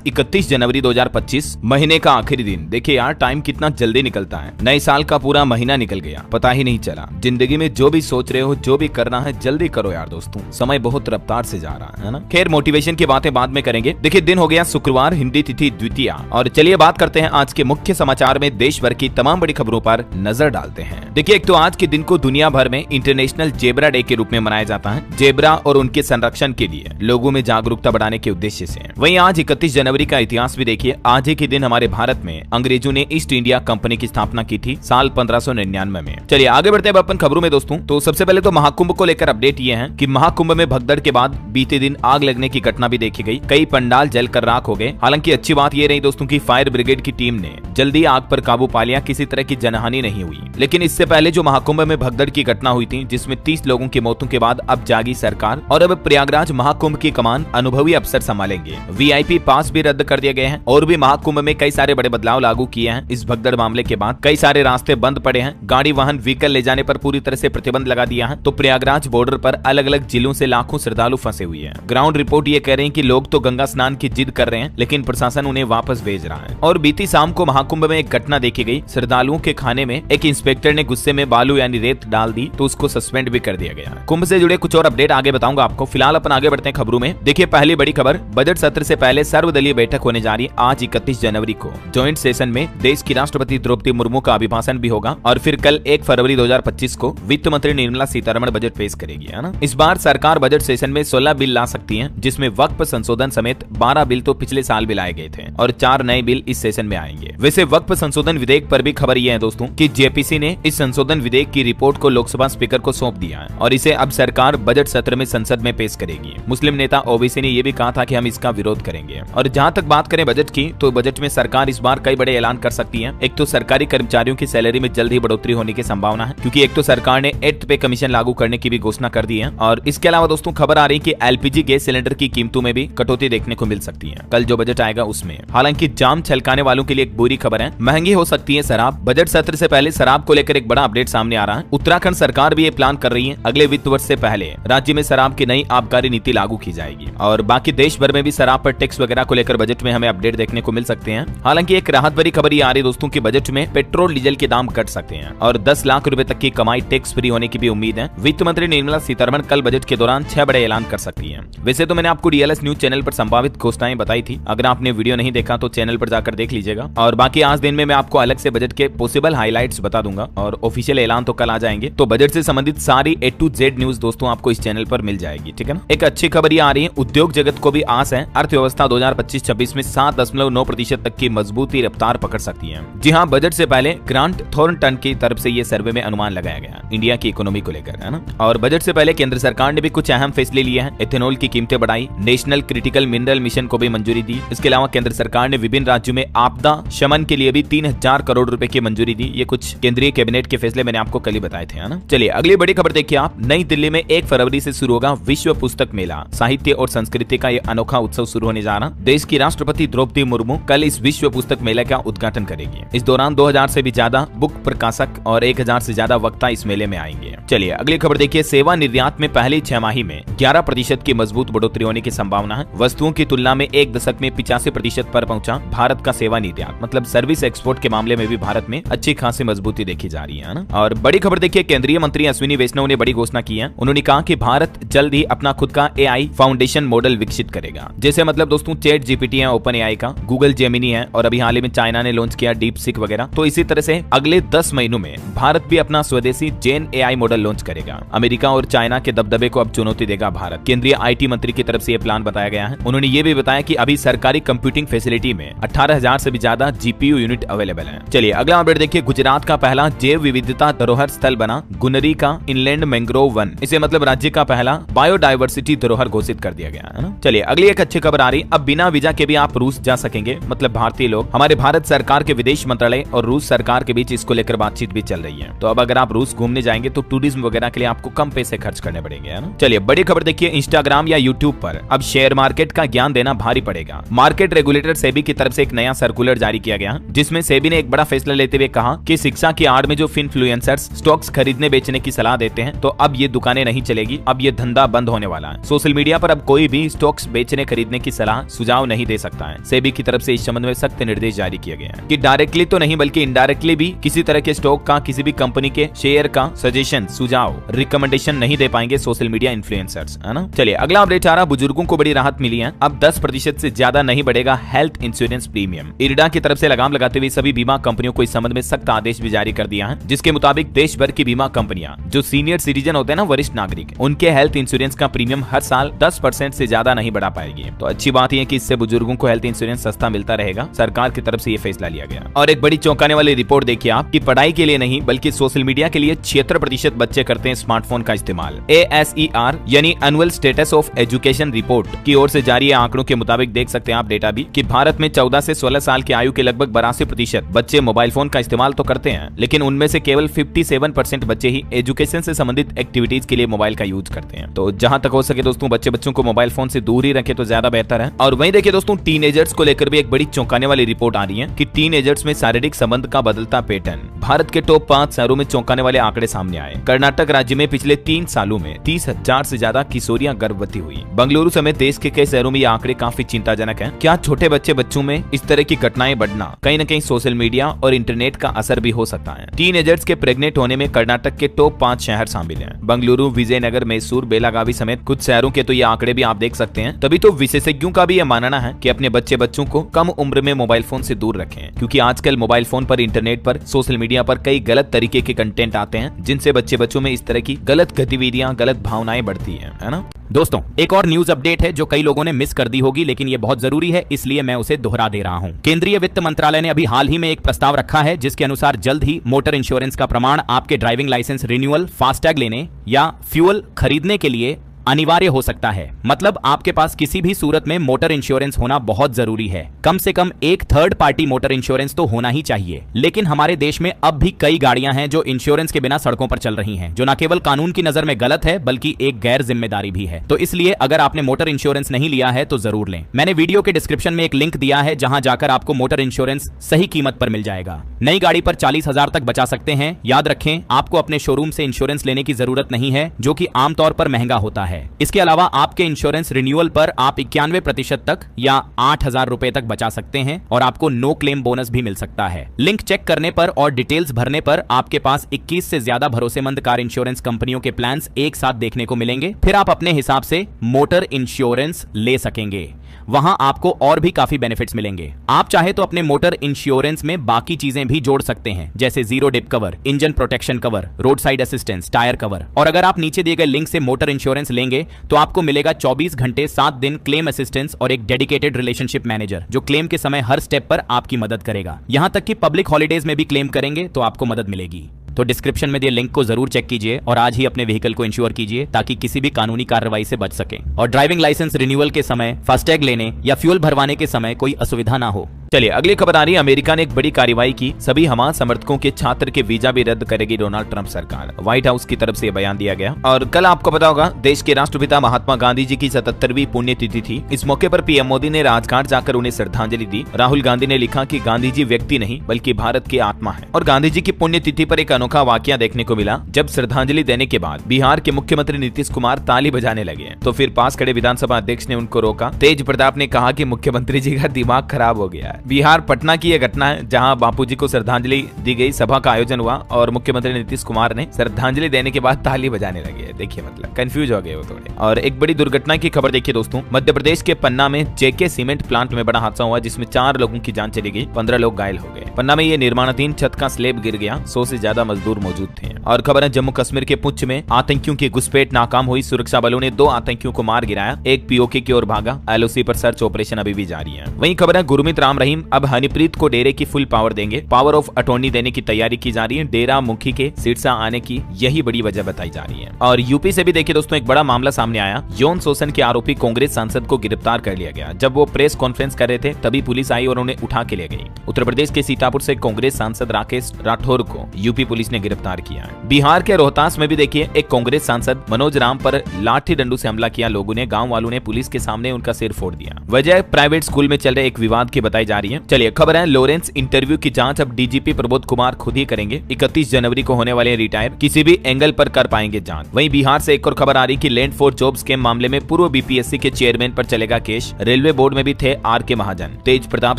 आज 31 जनवरी 2025 महीने का आखिरी दिन। देखिए यार, टाइम कितना जल्दी निकलता है। नए साल का पूरा महीना निकल गया, पता ही नहीं चला। जिंदगी में जो भी सोच रहे हो, जो भी करना है, जल्दी करो यार दोस्तों, समय बहुत रफ्तार से जा रहा है ना। खैर, मोटिवेशन की बातें बाद में करेंगे। देखिए, दिन हो गया शुक्रवार, हिंदी तिथि द्वितीया। और चलिए बात करते हैं आज के मुख्य समाचार में देश भर की तमाम बड़ी खबरों पर नजर डालते हैं। देखिए, एक तो आज के दिन को दुनिया भर में इंटरनेशनल जेब्रा डे के रूप में मनाया जाता है। जेब्रा और उनके संरक्षण के लिए लोगों में जागरूकता बढ़ाने के उद्देश्य से। वहीं आज 31 जनवरी का इतिहास भी देखिए। आज ही के दिन हमारे भारत में अंग्रेजों ने ईस्ट इंडिया कंपनी की स्थापना की थी साल 1599 में। चलिए आगे बढ़ते हैं अपन खबरों में दोस्तों। तो सबसे पहले तो महाकुंभ को लेकर अपडेट ये है कि महाकुंभ में भगदड़ के बाद बीते दिन आग लगने की घटना भी देखी गई। कई पंडाल जलकर राख हो गए। हालांकि अच्छी बात ये रही दोस्तों की फायर ब्रिगेड की टीम ने जल्दी आग पर काबू पा लिया, किसी तरह की जनहानि नहीं हुई। लेकिन इससे पहले जो महाकुंभ में भगदड़ की घटना हुई थी, जिसमें 30 लोगों की मौतों के बाद अब जागी सरकार और अब प्रयागराज महाकुंभ की कमान अनुभवी अफसर संभालेंगे। वीआईपी पास भी रद्द कर दिए गए हैं और भी महाकुंभ में कई सारे बड़े बदलाव लागू किए हैं। इस भगदड़ मामले के बाद कई सारे रास्ते बंद पड़े हैं। गाड़ी वाहन व्हीकल ले जाने पर पूरी तरह से प्रतिबंध लगा दिया है। तो प्रयागराज बॉर्डर पर अलग अलग जिलों से लाखों श्रद्धालु फंसे हुए हैं। ग्राउंड रिपोर्ट ये कह रहे हैं कि लोग तो गंगा स्नान की जिद कर रहे हैं, लेकिन प्रशासन उन्हें वापस भेज रहा है। और बीती शाम को महाकुंभ में एक घटना देखी गई। श्रद्धालुओं के खाने में एक इंस्पेक्टर ने गुस्से में बालू यानी रेत डाल दी, तो उसको सस्पेंड भी कर दिया गया। कुंभ से जुड़े कुछ और अपडेट आगे बताऊंगा आपको। फिलहाल अपन आगे बढ़ते हैं खबरों में। देखिए, पहली बड़ी खबर, बजट सत्र से पहले सर्वदलीय बैठक होने जा रही है आज 31 जनवरी को। ज्वाइंट सेशन में देश की राष्ट्रपति द्रौपदी मुर्मू का अभिभाषण भी होगा और फिर कल 1 फरवरी 2025 को वित्त मंत्री निर्मला सीतारमण बजट पेश करेगी, है ना। इस बार सरकार बजट सेशन में 16 बिल ला सकती है, जिसमें वक्फ संशोधन समेत 12 बिल तो पिछले साल भी लाए गए थे और 4 नए बिल इस सेशन में आएंगे। वैसे वक्फ संशोधन विधेयक पर भी खबर यह है दोस्तों कि जेपीसी ने इस संशोधन विधेयक की रिपोर्ट को लोकसभा स्पीकर को सौंप दिया है और इसे अब सरकार बजट सत्र में संसद में पेश करेगी। मुस्लिम नेता ओवैसी ने यह भी कहा था कि हम इसका विरोध करेंगे। और जहां तक बात करें बजट की, तो बजट में सरकार इस बार कई बड़े ऐलान कर सकती है। एक तो सरकारी कर्मचारियों की सैलरी में जल्द ही बढ़ोतरी होने की संभावना है, क्योंकि एक तो सरकार ने 8th पे कमीशन लागू करने की भी घोषणा कर दी है। और इसके अलावा दोस्तों खबर आ रही है कि एलपीजी गैस सिलेंडर की कीमतों में भी कटौती देखने को मिल सकती है कल जो बजट आएगा उसमें। हालांकि जाम छलकाने वालों के लिए एक बुरी खबर है, महंगी हो सकती है शराब। बजट सत्र से पहले शराब को लेकर एक बड़ा अपडेट सामने आ रहा है। उत्तराखंड सरकार भी ये प्लान कर रही है, अगले वित्त वर्ष से पहले राज्य में शराब की नई आबकारी नीति लागू की जाएगी। और बाकी देश भर में भी शराब पर टैक्स वगैरह को लेकर बजट में हमें अपडेट देखने को मिल सकते हैं। हालांकि एक राहत भरी खबर ये आ रही है दोस्तों की बजट में पेट्रोल डीजल के दाम घट सकते हैं और 10 लाख रुपए तक की कमाई टैक्स फ्री होने की भी उम्मीद है। वित्त मंत्री निर्मला सीतारमण कल बजट के दौरान 6 बड़े ऐलान कर सकती है। वैसे तो मैंने आपको डीएलएस न्यूज चैनल पर संभावित घोषणाएं बताई थी, अगर आपने वीडियो नहीं देखा तो चैनल पर जाकर देख लीजिएगा। और बाकी आज दिन में मैं आपको अलग से बजट के पॉसिबल हाइलाइट्स बता दूंगा और ऑफिशियल ऐलान तो कल आ जाएंगे। तो बजट से संबंधित सारी A to Z न्यूज दोस्तों आपको इस चैनल पर मिल जाएगी, ठीक है ना। एक अच्छी खबर ये आ रही है, उद्योग जगत को भी आस है, अर्थव्यवस्था 2025-26 में 7.9% तक की मजबूती रफ्तार पकड़ सकती है। जी हाँ, बजट से पहले ग्रांट थॉर्नटन की तरफ से ये सर्वे में अनुमान लगाया गया इंडिया की इकोनॉमी को लेकर, है ना। और बजट से पहले केंद्र सरकार ने भी कुछ अहम फैसले लिए हैं। इथेनॉल की कीमतें बढ़ाई, नेशनल क्रिटिकल मिनरल मिशन को भी मंजूरी दी। इसके अलावा केंद्र सरकार ने विभिन्न राज्यों में आपदा शमन के लिए भी 3000 करोड़ रुपए की मंजूरी दी। ये कुछ केंद्रीय कैबिनेट के फैसले मैंने आपको कल ही बताए थे, है ना। चलिए अगली बड़ी खबर देखिए आप। नई दिल्ली में 1 फरवरी से शुरू होगा विश्व पुस्तक मेला। साहित्य और संस्कृति का ये अनोखा उत्सव शुरू होने जा रहा। देश की राष्ट्रपति द्रौपदी मुर्मू कल इस विश्व पुस्तक मेले का उद्घाटन करेगी। इस दौरान 2000 से भी ज्यादा बुक प्रकाशक और 1000 से ज्यादा वक्ता इस मेले में आएंगे। चलिए अगली खबर देखिए। सेवा निर्यात में पहली 6 माही में 11% की मजबूत बढ़ोतरी होने की संभावना है। वस्तुओं की तुलना में 1 दशक में 85% पर पहुंचा भारत का सेवा निर्यात, मतलब सर्विस एक्सपोर्ट के मामले में भी भारत में अच्छी खासी मजबूती देखी जा रही है ना। और बड़ी खबर देखिए, केंद्रीय मंत्री अश्विनी वैष्णव ने बड़ी घोषणा की है। उन्होंने कहा कि भारत जल्द ही अपना खुद का AI फाउंडेशन मॉडल विकसित करेगा। जैसे मतलब दोस्तों चैट जीपीटी है ओपन AI का, गूगल जेमिनी है और अभी हाल ही में चाइना ने लॉन्च किया डीप सीक वगैरह। तो इसी तरह से अगले 10 महीनों में भारत भी अपना स्वदेशी जेन AI मॉडल लॉन्च करेगा। अमेरिका और चाइना के दबदबे को अब चुनौती देगा भारत। केंद्रीय IT मंत्री की तरफ से यह प्लान बताया गया है। उन्होंने ये भी बताया कि अभी सरकारी कंप्यूटिंग फैसिलिटी में 18,000 से भी ज्यादा GPU यूनिट अवेलेबल है। चलिए अगला अपडेट देखिए। गुजरात का पहला जैव विविधता धरोहर स्थल बना गुनरी का इनलैंड मैंग्रोव वन। इसे मतलब राज्य का पहला बायोडायवर्सिटी धरोहर घोषित कर दिया गया है ना। चलिए अगली एक अच्छी खबर आ रही। अब बिना वीजा के भी आप रूस जा सकेंगे, मतलब भारतीय लोग। हमारे भारत सरकार के विदेश मंत्रालय और रूस सरकार के बीच इसको लेकर बातचीत भी चल रही है। तो अब अगर आप रूस घूमने जाएंगे तो टूरिज्म वगैरह के लिए आपको कम पैसे खर्च करने पड़ेंगे, है ना। चलिए बड़ी खबर देखिए। इंस्टाग्राम या यूट्यूब पर अब शेयर मार्केट का ज्ञान देना भारी पड़ेगा। मार्केट रेगुलेटर सेबी की तरफ से एक नया सर्कुलर जारी किया गया, जिसमें सेबी ने एक बड़ा फैसला लेते हुए कहा कि शिक्षा की आड़ में जो इन्फ्लुएंसर्स स्टॉक्स खरीदने बेचने की सलाह देते हैं, तो अब ये दुकानें नहीं चलेगी, अब ये धंधा बंद होने वाला है। सोशल मीडिया पर अब कोई भी स्टॉक्स बेचने खरीदने की सलाह सुझाव नहीं दे सकता है। सेबी की तरफ से इस संबंध में सख्त निर्देश जारी किया गया है कि डायरेक्टली तो नहीं बल्कि इनडायरेक्टली भी किसी तरह के स्टॉक का, किसी भी कंपनी के शेयर का सजेशन, सुझाव, रिकमेंडेशन नहीं दे पाएंगे सोशल मीडिया इन्फ्लुएंसर्स, है ना। चलिए अगला अपडेट आ रहा, बुजुर्गों को बड़ी राहत मिली है। अब 10% से ज्यादा नहीं बढ़ेगा हेल्थ इंश्योरेंस प्रीमियम। इरडा की तरफ से लगाम लगाते हुए सभी बीमा कंपनियों को इस संबंध में सख्त आदेश भी जारी कर दिया है, जिसके मुताबिक देश भर की बीमा कंपनियां जो सीनियर सिटीजन होते हैं ना, वरिष्ठ नागरिक, उनके हेल्थ इंश्योरेंस का प्रीमियम हर साल 10% से ज्यादा नहीं बढ़ा पाएगी। तो अच्छी बात यह है कि इससे बुजुर्गों को हेल्थ इंश्योरेंस सस्ता मिलता रहेगा। सरकार की तरफ से ये फैसला लिया गया। और एक बड़ी चौंकाने वाली रिपोर्ट देखिए आप, कि पढ़ाई के लिए नहीं बल्कि सोशल मीडिया के लिए 76% बच्चे करते हैं स्मार्टफोन का इस्तेमाल। ASER यानी annual status of education report की ओर से जारी आंकड़ों के मुताबिक देख सकते हैं आप डेटा भी, कि भारत में 14 से 16 साल की आयु के लगभग 82% बच्चे मोबाइल फोन का इस्तेमाल तो करते हैं, लेकिन उनमें से केवल 57% बच्चे ही एजुकेशन से संबंधित एक्टिविटीज के लिए मोबाइल का यूज करते हैं। तो जहां तक हो सके दोस्तों बच्चों को मोबाइल फोन से दूर ही रखें तो ज्यादा बेहतर है। और वहीं देखिए दोस्तों, टीनेजर्स को लेकर भी एक बड़ी चौंकाने वाली रिपोर्ट आ रही है कि टीनेजर्स में शारीरिक संबंध का बदलता पैटर्न। भारत के टॉप 5 शहरों में चौंकाने वाले आंकड़े सामने आए। कर्नाटक राज्य में पिछले 3 सालों में 30,000 से ज्यादा किशोरियां गर्भवती हुई। बेंगलुरु समेत देश के कई शहरों में ये आंकड़े काफी चिंताजनक हैं। क्या छोटे बच्चों में इस तरह की घटनाएं बढ़ना कहीं न कहीं सोशल मीडिया और इंटरनेट का असर भी हो सकता है। टीनेजर्स के प्रेग्नेंट होने में कर्नाटक के टॉप 5 शहर शामिल हैं। बेंगलुरु, विजयनगर, मैसूर, बेलागावी समेत कुछ शहरों के तो ये आंकड़े भी आप देख सकते हैं। तभी तो विशेषज्ञों का भी यह मानना है कि अपने बच्चों को कम उम्र में मोबाइल फोन से दूर रखें, क्योंकि आजकल मोबाइल फोन पर, इंटरनेट पर, सोशल मीडिया पर कई गलत तरीके के कंटेंट आते हैं, जिनसे बच्चों में इस तरह की गलत गतिविधियां, गलत भावनाएं बढ़ती है ना। दोस्तों एक और न्यूज अपडेट है जो कई लोगों ने मिस कर दी होगी, लेकिन ये बहुत जरूरी है इसलिए मैं उसे दोहरा दे रहा हूं। केंद्रीय वित्त मंत्रालय ने अभी हाल ही में एक प्रस्ताव रखा है जिसके अनुसार जल्द ही मोटर इंश्योरेंस का प्रमाण आपके ड्राइविंग लाइसेंस रिन्यूअल, फास्टैग लेने या फ्यूल खरीदने के लिए अनिवार्य हो सकता है। मतलब आपके पास किसी भी सूरत में मोटर इंश्योरेंस होना बहुत जरूरी है। कम से कम एक थर्ड पार्टी मोटर इंश्योरेंस तो होना ही चाहिए। लेकिन हमारे देश में अब भी कई गाड़ियां हैं जो इंश्योरेंस के बिना सड़कों पर चल रही हैं, जो न केवल कानून की नजर में गलत है बल्कि एक गैर जिम्मेदारी भी है। तो इसलिए अगर आपने मोटर इंश्योरेंस नहीं लिया है तो जरूर लें। मैंने वीडियो के डिस्क्रिप्शन में एक लिंक दिया है जहां जाकर आपको मोटर इंश्योरेंस सही कीमत पर मिल जाएगा। नई गाड़ी पर 40,000 तक बचा सकते हैं। याद रखें, आपको अपने शोरूम से इंश्योरेंस लेने की जरूरत नहीं है, जो कि आमतौर पर महंगा होता है। इसके अलावा आपके इंश्योरेंस रिन्यूअल पर आप 91% तक या 8,000 रुपए तक बचा सकते हैं और आपको नो क्लेम बोनस भी मिल सकता है। लिंक चेक करने पर और डिटेल्स भरने पर आपके पास 21 से ज्यादा भरोसेमंद कार इंश्योरेंस कंपनियों के प्लान्स एक साथ देखने को मिलेंगे। फिर आप अपने हिसाब से मोटर इंश्योरेंस ले सकेंगे। वहां आपको और भी काफी बेनिफिट्स मिलेंगे। आप चाहे तो अपने मोटर इंश्योरेंस में बाकी चीजें भी जोड़ सकते हैं, जैसे zero dip cover, engine protection cover, road side assistance, tyre cover. और अगर आप नीचे दिए गए लिंक से मोटर इंश्योरेंस लेंगे तो आपको मिलेगा 24 घंटे 7 दिन क्लेम असिस्टेंस और एक डेडिकेटेड रिलेशनशिप मैनेजर जो क्लेम के समय हर स्टेप पर आपकी मदद करेगा। यहां तक कि पब्लिक हॉलिडेज में भी क्लेम करेंगे तो आपको मदद मिलेगी। तो डिस्क्रिप्शन में दिए लिंक को जरूर चेक कीजिए और आज ही अपने व्हीकल को इंश्योर कीजिए ताकि किसी भी कानूनी कार्रवाई से बच सके और ड्राइविंग लाइसेंस रिन्यूअल के समय, फास्टैग लेने या फ्यूल भरवाने के समय कोई असुविधा ना हो। चलिए अगली खबर आ रही है। अमेरिका ने एक बड़ी कार्रवाई की। सभी हमास समर्थकों के छात्र के वीजा भी रद्द करेगी डोनाल्ड ट्रंप सरकार। व्हाइट हाउस की तरफ से यह बयान दिया गया। और कल आपको पता होगा देश के राष्ट्रपिता महात्मा गांधी जी की 77वीं पुण्यतिथि थी। इस मौके पर पीएम मोदी ने राजघाट जाकर उन्हें श्रद्धांजलि दी। राहुल गांधी ने लिखा कि गांधी जी व्यक्ति नहीं बल्कि भारत की आत्मा है। और गांधी जी की पुण्यतिथि पर एक अनोखा वाकया देखने को मिला। जब श्रद्धांजलि देने के बाद बिहार के मुख्यमंत्री नीतीश कुमार ताली बजाने लगे तो फिर पास खड़े विधानसभा अध्यक्ष ने उनको रोका। तेज प्रताप ने कहा कि मुख्यमंत्री जी का दिमाग खराब हो गया है। बिहार पटना की यह घटना है जहां बापूजी को श्रद्धांजलि दी गई, सभा का आयोजन हुआ और मुख्यमंत्री नीतीश कुमार ने श्रद्धांजलि देने के बाद ताली बजाने लगे। देखिए मतलब कंफ्यूज हो गए वो थोड़े। और एक बड़ी दुर्घटना की खबर देखिए दोस्तों, मध्य प्रदेश के पन्ना में जेके सीमेंट प्लांट में बड़ा हादसा हुआ जिसमें 4 लोगों की जान चली गई, 15 लोग घायल हो गए। पन्ना में ये निर्माणाधीन छत का स्लेब गिर गया, 100 से ज्यादा मजदूर मौजूद थे। और खबर है जम्मू कश्मीर के पुंछ में आतंकियों की घुसपैठ नाकाम हुई। सुरक्षा बलों ने 2 आतंकियों को मार गिराया, एक पीओके की ओर भागा। एलओसी पर सर्च ऑपरेशन अभी भी जारी है। वहीं खबर है गुरमीत राम रहीम अब हनीप्रीत को डेरे की फुल पावर देंगे। पावर ऑफ अटॉर्नी देने की तैयारी की जा रही है। डेरा मुखी के सिरसा आने की यही बड़ी वजह बताई जा रही है। और यूपी से भी देखिए दोस्तों एक बड़ा मामला सामने आया। यौन शोषण के आरोपी कांग्रेस सांसद को गिरफ्तार कर लिया गया। जब वो प्रेस कॉन्फ्रेंस कर रहे थे तभी पुलिस आई और उन्हें उठा के ले गई। उत्तर प्रदेश के सीतापुर से कांग्रेस सांसद राकेश राठौर को यूपी पुलिस ने गिरफ्तार किया है। बिहार के रोहतास में भी देखिए एक कांग्रेस सांसद मनोज राम पर लाठी डंडू से हमला किया। लोगों ने, गांव वालों ने पुलिस के सामने उनका सिर फोड़ दिया। वजह प्राइवेट स्कूल में चल रहे एक विवाद की बताई जा रही है। चलिए खबर है, लॉरेंस इंटरव्यू की जांच अब डीजीपी प्रबोध कुमार खुद ही करेंगे। 31 जनवरी को होने वाले रिटायर, किसी भी एंगल पर कर पाएंगे जांच। वहीं बिहार से एक और खबर आ रही कि लैंड फॉर जॉब स्कैम मामले में पूर्व बीपीएससी के चेयरमैन पर चलेगा केस। रेलवे बोर्ड में भी थे आर के महाजन। तेज प्रताप